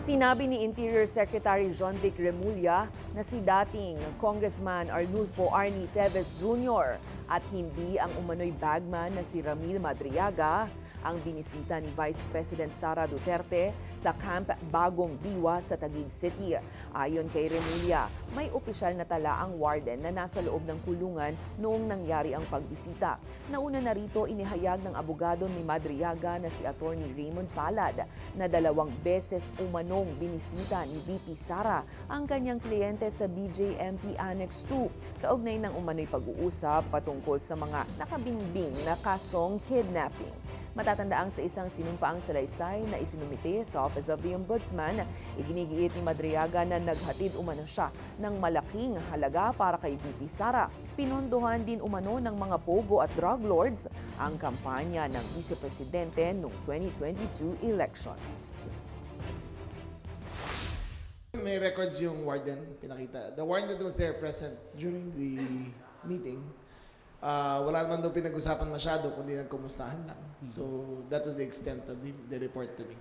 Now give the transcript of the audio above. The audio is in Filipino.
Sinabi ni Interior Secretary John Vic Remulla na si dating Congressman Arnulfo Arnie Teves Jr. at hindi ang umano'y bagman na si Ramil Madriaga ang binisita ni Vice President Sara Duterte sa Camp Bagong Diwa sa Taguig City. Ayon kay Remulla, may opisyal na tala ang warden na nasa loob ng kulungan noong nangyari ang pagbisita. Nauna na rito inihayag ng abogado ni Madriaga na si Attorney Raymond Palad na 2 beses umanong binisita ni VP Sara ang kanyang kliyente sa BJMP Annex 2 kaugnay ng umano'y pag-uusap patungkol sa mga nakabinbing na kasong kidnapping. Matatandaang sa isang sinumpaang salaysay na isinumite sa Office of the Ombudsman, iginigiit ni Madriaga na naghatid umano siya ng malaking halaga para kay VP Sara. Pinondohan din umano ng mga pogo at drug lords ang kampanya ng Vice Presidente noong 2022 elections. May records yung warden, pinakita. The warden that was there present during the meeting. Wala naman daw pinag-usapan masyado, kundi nagkumustahan lang. So that was the extent of the report to me.